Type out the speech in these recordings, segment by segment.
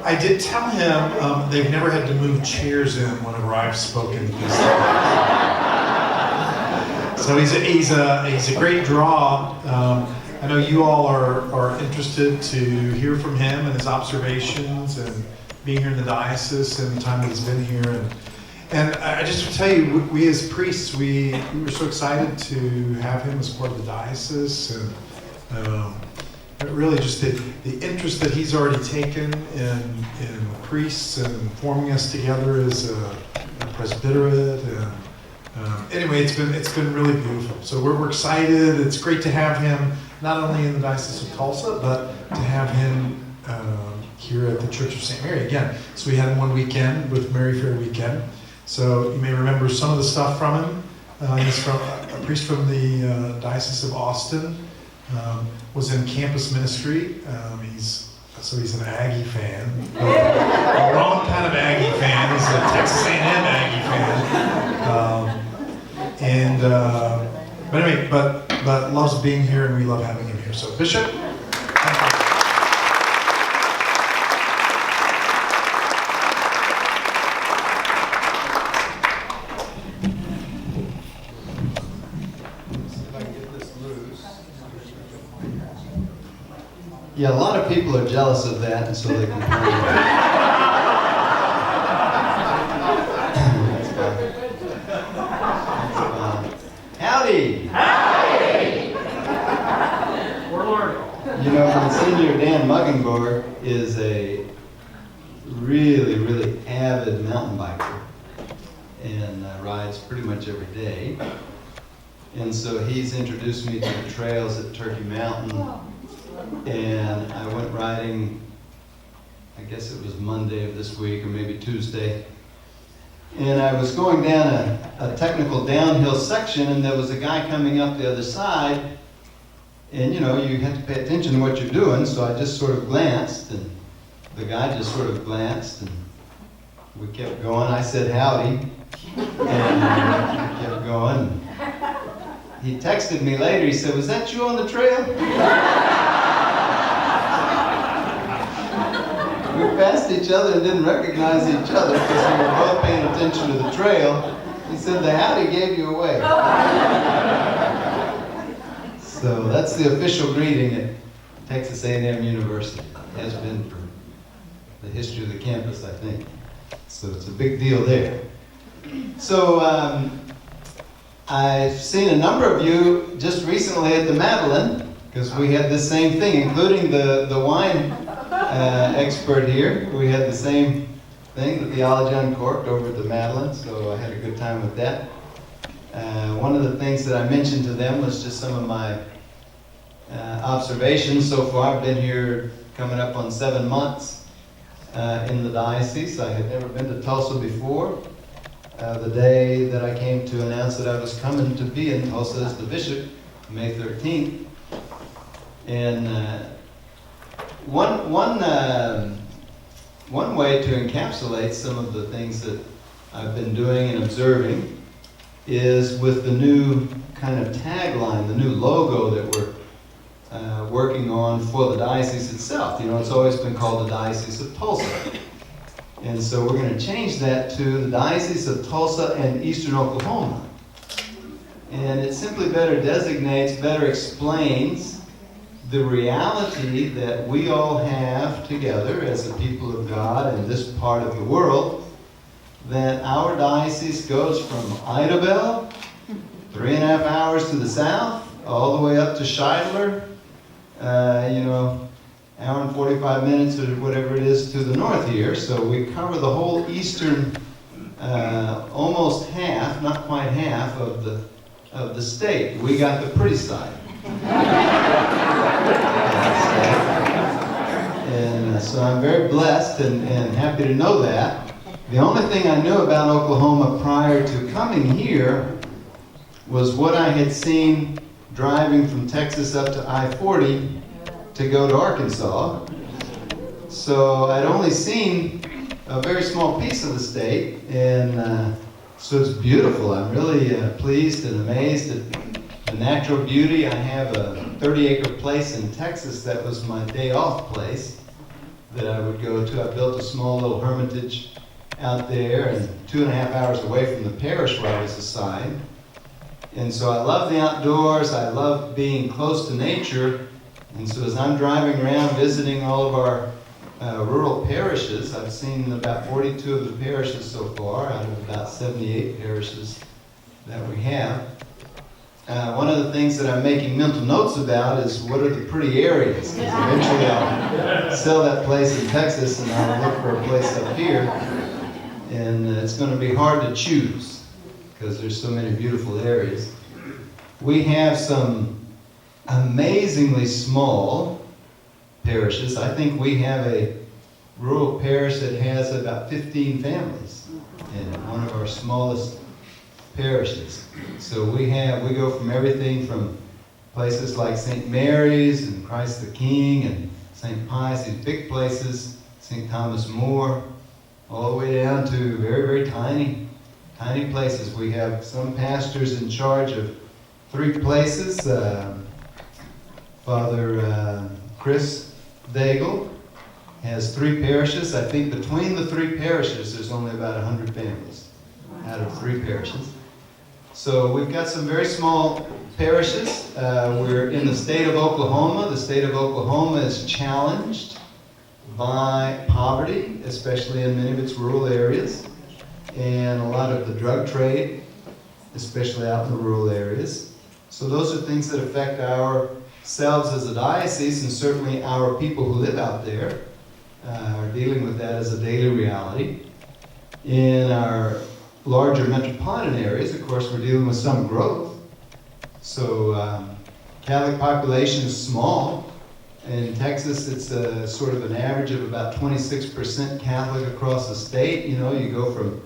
I did tell him they've never had to move chairs in whenever I've spoken. So he's a great draw. I know you all are interested to hear from him and his observations and being here in the diocese and the time that he's been here. And I just want to tell you, we as priests, we were so excited to have him as part of the diocese, and really just the interest that he's already taken in priests and forming us together as a presbyterate. And anyway, it's been really beautiful. So we're excited. It's great to have him not only in the Diocese of Tulsa, but to have him here at the Church of St. Mary again. So we had him one weekend with Mary Fair Weekend. So you may remember some of the stuff from him. He's from a priest from the Diocese of Austin. Was in campus ministry. He's an Aggie fan, a wrong kind of Aggie fan. He's a Texas A&M Aggie fan, but anyway, but loves being here, and we love having him here. So Bishop. Yeah, a lot of people are jealous of that, and so they complain. Howdy! Howdy! We're learning. You know, Monsignor Dan Muggenborg is a really, really avid mountain biker and rides pretty much every day. And so he's introduced me to the trails at Turkey Mountain. And I went riding, I guess it was Monday of this week or maybe Tuesday. And I was going down a technical downhill section, and there was a guy coming up the other side. And you know, you have to pay attention to what you're doing, so I just sort of glanced, and the guy just sort of glanced, and we kept going. I said howdy, and we kept going. He texted me later, he said, "Was that you on the trail?" We passed each other and didn't recognize each other because we were both paying attention to the trail. He said, "The howdy gave you away." So that's the official greeting at Texas A&M University. It has been for the history of the campus, I think. So it's a big deal there. So I've seen a number of you just recently at the Madeleine, because we had the same thing, including the wine expert here. We had the same thing, the Theology Uncorked, over at the Madeleine, so I had a good time with that. One of the things that I mentioned to them was just some of my observations so far. I've been here coming up on 7 months in the diocese. I had never been to Tulsa before. The day that I came to announce that I was coming to be in Tulsa as the bishop, May 13th. And one way to encapsulate some of the things that I've been doing and observing is with the new kind of tagline, the new logo that we're working on for the diocese itself. You know, it's always been called the Diocese of Tulsa. And so we're going to change that to the Diocese of Tulsa and Eastern Oklahoma. And it simply better designates, better explains the reality that we all have together as the people of God in this part of the world, that our diocese goes from Idabel, 3.5 hours to the south, all the way up to Scheidler, hour and 45 minutes or whatever it is to the north here. So we cover the whole eastern, almost half, not quite half of the state. We got the pretty side. And so I'm very blessed and happy to know that. The only thing I knew about Oklahoma prior to coming here was what I had seen driving from Texas up to I-40 to go to Arkansas. So I'd only seen a very small piece of the state, and so it's beautiful. I'm really pleased and amazed at the natural beauty. I have a 30-acre place in Texas that was my day-off place, that I would go to. I built a small little hermitage out there and 2.5 hours away from the parish where I was assigned. And so I love the outdoors, I love being close to nature. And so as I'm driving around visiting all of our rural parishes, I've seen about 42 of the parishes so far out of about 78 parishes that we have. One of the things that I'm making mental notes about is what are the pretty areas. 'Cause eventually I'll sell that place in Texas and I'll look for a place up here. And it's going to be hard to choose because there's so many beautiful areas. We have some amazingly small parishes. I think we have a rural parish that has about 15 families in one of our smallest parishes. So we go from everything from places like St. Mary's and Christ the King and St. Pius, these big places, St. Thomas More, all the way down to very, very tiny places. We have some pastors in charge of 3 places. Father Chris Daigle has 3 parishes. I think between the 3 parishes, there's only about 100 families out of 3 parishes. So we've got some very small parishes. We're in the state of Oklahoma. The state of Oklahoma is challenged by poverty, especially in many of its rural areas, and a lot of the drug trade, especially out in the rural areas. So those are things that affect ourselves as a diocese, and certainly our people who live out there are dealing with that as a daily reality. In our larger metropolitan areas, of course, we're dealing with some growth. So Catholic population is small. In Texas, it's sort of an average of about 26% Catholic across the state. You know, you go from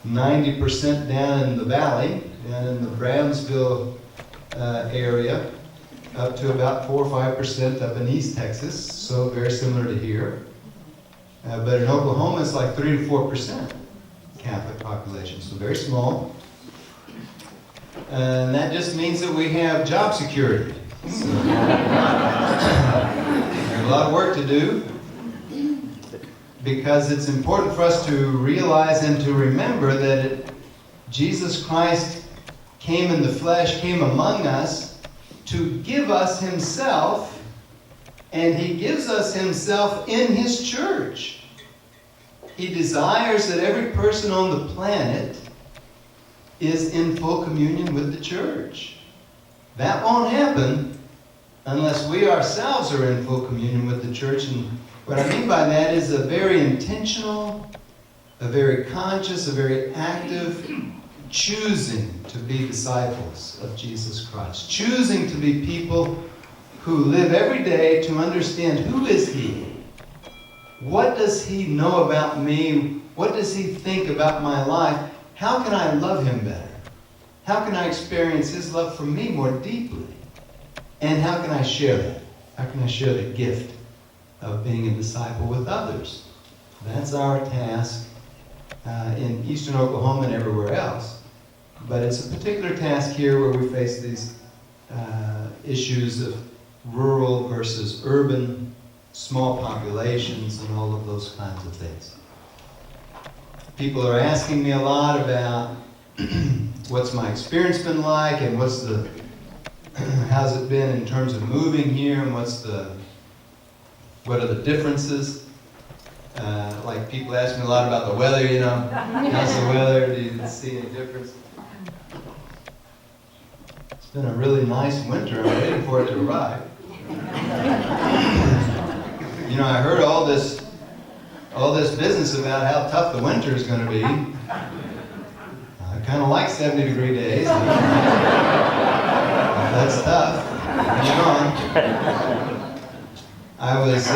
90% down in the valley, down in the Brownsville area, up to about 4 or 5% up in East Texas, so very similar to here. But in Oklahoma, it's like 3 to 4% Catholic population, so very small. And that just means that we have job security. So, there's a lot of work to do, because it's important for us to realize and to remember that Jesus Christ came in the flesh, came among us to give us himself, and he gives us himself in his church. He desires that every person on the planet is in full communion with the church. That won't happen unless we ourselves are in full communion with the church. And what I mean by that is a very intentional, a very conscious, a very active choosing to be disciples of Jesus Christ. Choosing to be people who live every day to understand who is he? What does he know about me? What does he think about my life? How can I love him better? How can I experience his love for me more deeply? And how can I share that? How can I share the gift of being a disciple with others? That's our task in eastern Oklahoma and everywhere else. But it's a particular task here where we face these issues of rural versus urban, small populations, and all of those kinds of things. People are asking me a lot about what's my experience been like, and how's it been in terms of moving here, and what are the differences? Like people ask me a lot about the weather, you know. How's the weather? Do you see any difference? It's been a really nice winter. I'm waiting for it to arrive. You know, I heard all this business about how tough the winter is going to be. I kind of like 70-degree days. That's tough. Hang on. I was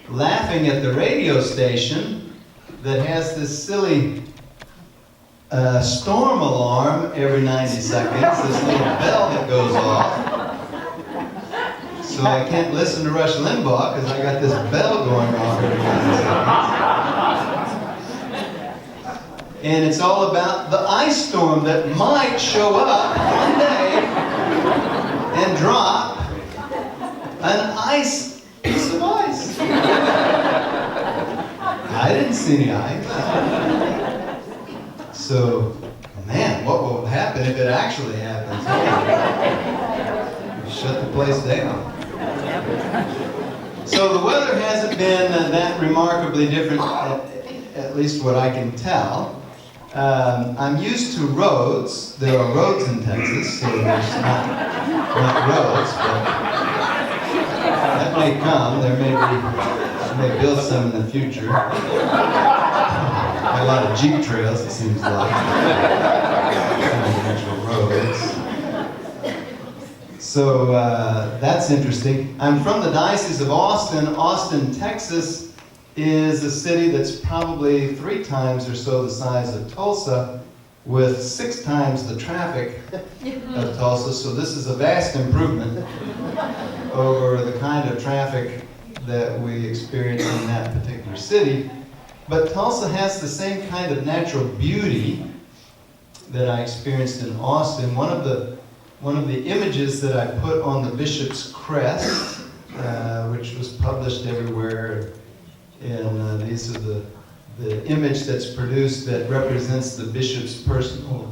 laughing at the radio station that has this silly storm alarm every 90 seconds, this little bell that goes off. So I can't listen to Rush Limbaugh because I got this bell going off every 90 seconds. And it's all about the ice storm that might show up one day and drop an piece of ice. I didn't see any ice. So, man, what will happen if it actually happens? Shut the place down. So the weather hasn't been that remarkably different, at least what I can tell. I'm used to roads. There are roads in Texas, so there's not roads, but that may come. There may build some in the future. A lot of Jeep trails, it seems like. Actual roads. So that's interesting. I'm from the Diocese of Austin. Austin, Texas is a city that's probably 3 times or so the size of Tulsa, with 6 times the traffic of Tulsa. So this is a vast improvement over the kind of traffic that we experience in that particular city. But Tulsa has the same kind of natural beauty that I experienced in Austin. One of the images that I put on the bishop's crest, which was published everywhere, and these are the image that's produced that represents the bishop's personal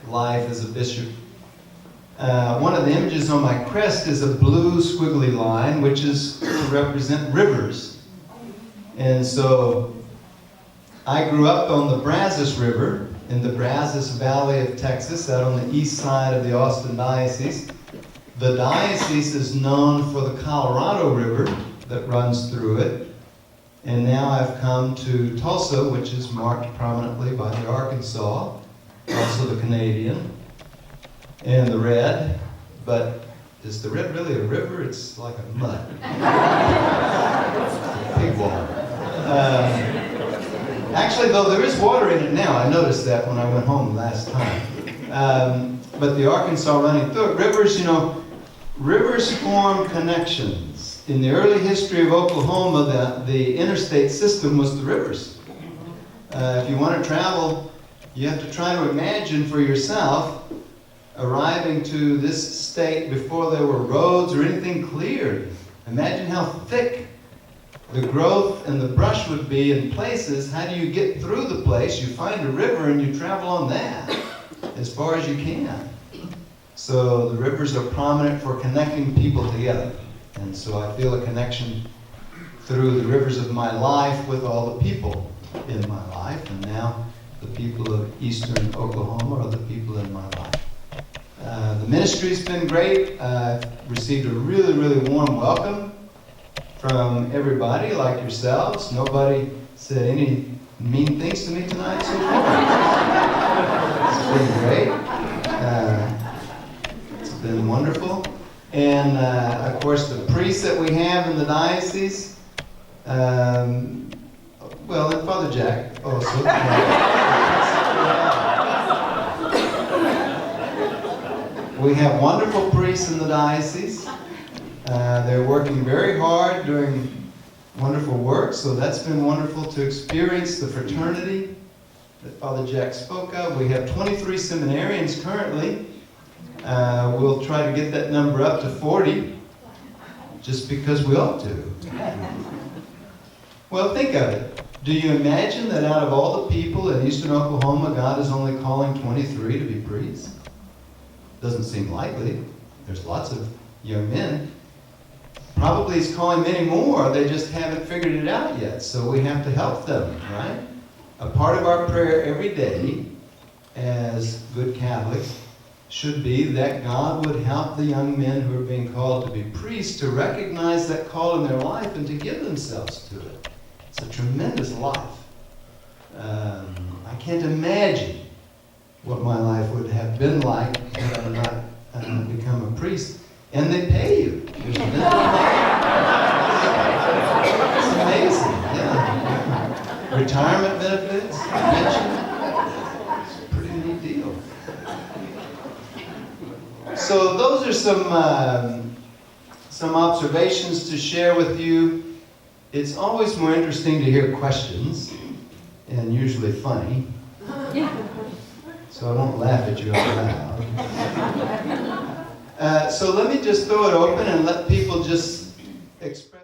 life as a bishop. One of the images on my crest is a blue squiggly line, which is to represent rivers. And so I grew up on the Brazos River in the Brazos Valley of Texas, out on the east side of the Austin Diocese. The diocese is known for the Colorado River that runs through it. And now I've come to Tulsa, which is marked prominently by the Arkansas, also the Canadian, and the red. But is the red really a river? It's like a mud. Pig water. Actually, though, there is water in it now. I noticed that when I went home last time. But the Arkansas running through it. Rivers form connections. In the early history of Oklahoma, the interstate system was the rivers. If you want to travel, you have to try to imagine for yourself arriving to this state before there were roads or anything cleared. Imagine how thick the growth and the brush would be in places. How do you get through the place? You find a river and you travel on that as far as you can. So the rivers are prominent for connecting people together. And so I feel a connection through the rivers of my life with all the people in my life. And now the people of eastern Oklahoma are the people in my life. The ministry's been great. I've received a really, really warm welcome from everybody like yourselves. Nobody said any mean things to me tonight so far. It's been great. It's been wonderful. And of course the priests that we have in the diocese, and Father Jack also. We have wonderful priests in the diocese. They're working very hard, doing wonderful work, so that's been wonderful to experience the fraternity that Father Jack spoke of. We have 23 seminarians currently. We'll try to get that number up to 40, just because we ought to. Well, think of it. Do you imagine that out of all the people in eastern Oklahoma, God is only calling 23 to be priests? Doesn't seem likely. There's lots of young men. Probably He's calling many more. They just haven't figured it out yet. So we have to help them, right? A part of our prayer every day as good Catholics should be that God would help the young men who are being called to be priests to recognize that call in their life and to give themselves to it. It's a tremendous life. I can't imagine what my life would have been like had I not become a priest. And they pay you. It's amazing, yeah. Retirement benefits, pension. It's a pretty neat deal. So those are some observations to share with you. It's always more interesting to hear questions, and usually funny. So I won't laugh at you out loud. So let me just throw it open and let people just express.